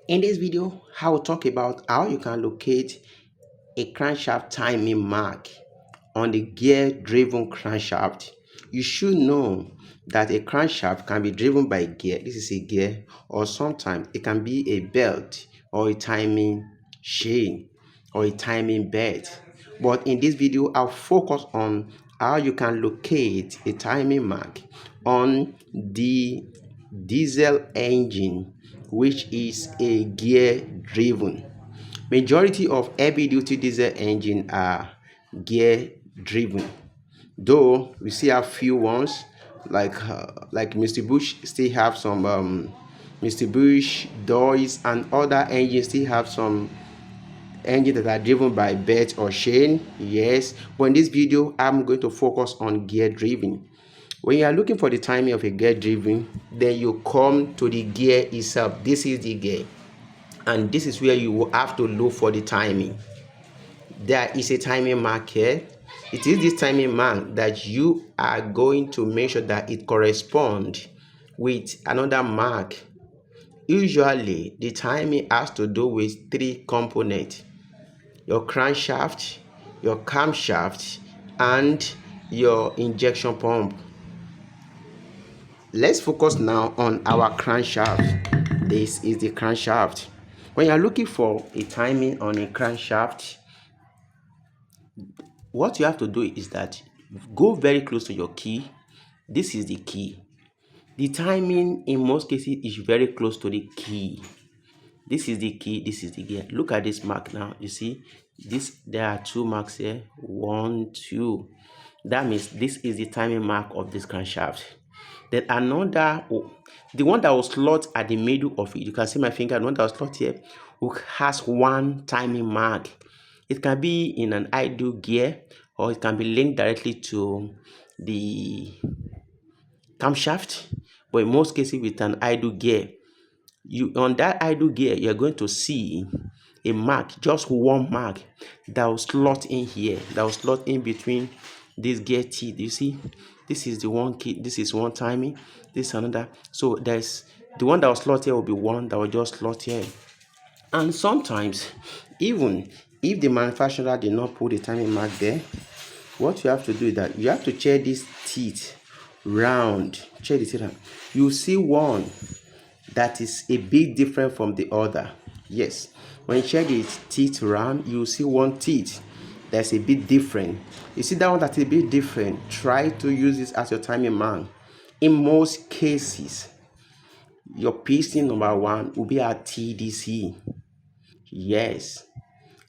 In this video, I will talk about how you can locate a crankshaft timing mark on the gear-driven crankshaft. You should know that a crankshaft can be driven by a gear. This is a gear, or sometimes it can be a belt or a timing chain or a timing belt. But in this video, I'll focus on how you can locate a timing mark on the diesel engine, which is a gear driven. Majority of heavy duty diesel engine are gear driven, though we see a few ones like Mr. Bush still have some Mr. Bush, Dodge and other engines still have some engines that are driven by belt or chain. Yes, but in this video I'm going to focus on gear driven. When you are looking for the timing of a gear driven, then you come to the gear itself. This is the gear, and this is where you will have to look for the timing. There is a timing mark here. It is this timing mark that you are going to make sure that it corresponds with another mark. Usually the timing has to do with three components: your crankshaft, your camshaft, and your injection pump. Let's focus now on our crankshaft. This is the crankshaft. When you're looking for a timing on a crankshaft, what you have to do is that go very close to your key. This is the key. The timing in most cases is very close to the key. This is the key, this is the gear. Look at this mark now. You see this, there are two marks here. 1, 2. That means this is the timing mark of this crankshaft. Then another, the one that was slot at the middle of it, you can see my finger, the one that was slot here, has one timing mark. It can be in an idle gear, or it can be linked directly to the camshaft. But in most cases with an idle gear, on that idle gear, you're going to see a mark, just one mark that will slot in here, that will slot in between this gear teeth. You see, this is the one key, this is one timing, this is another. So there's the one that will slot here will be one that will just slot here. And sometimes, even if the manufacturer did not put the timing mark there, what you have to do is that you have to check these teeth round. Check the teeth round. You see one that is a bit different from the other. Yes, when you check the teeth round, you see one teeth that's a bit different. You see that one that's a bit different, try to use this as your timing mark. In most cases, your piston number 1 will be at TDC. Yes,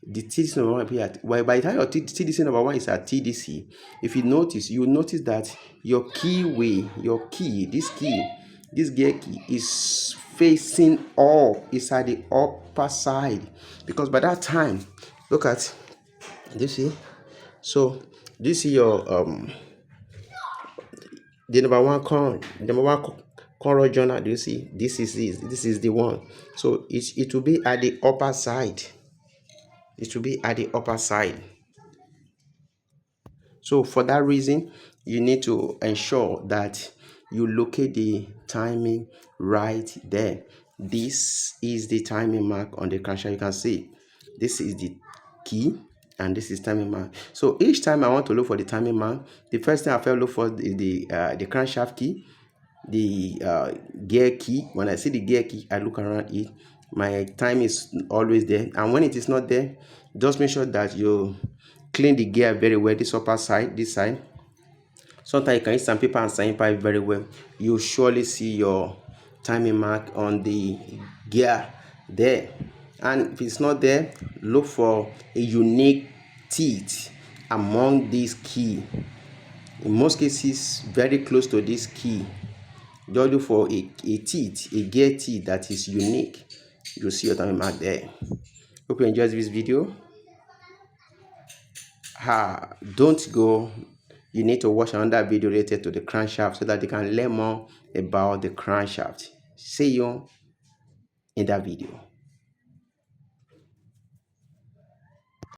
the TDC number 1 will be at, well, by the time your TDC number 1 is at TDC, if you notice, you will notice that your keyway, this gear key is facing up, it's at the upper side, because by that time, look at this, see, so this is your the number one color journal. Do you see? This is the one. So it will be at the upper side. It will be at the upper side. So for that reason, you need to ensure that you locate the timing right there. This is the timing mark on the crankshaft. You can see this is the key and this is timing mark. So each time I want to look for the timing mark, the first thing I first look for is the crankshaft key, the gear key. When I see the gear key, I look around it. My time is always there, and when it is not there, just make sure that you clean the gear very well. This upper side, this side. Sometimes you can use sandpaper and sandpaper very well. You surely see your timing mark on the gear there. And if it's not there, look for a unique teeth among these key. In most cases, very close to this key. Just look for a teeth, a gear teeth that is unique. You'll see your timing mark there. Hope you enjoyed this video. Don't go. You need to watch another video related to the crankshaft so that you can learn more about the crankshaft. See you in that video.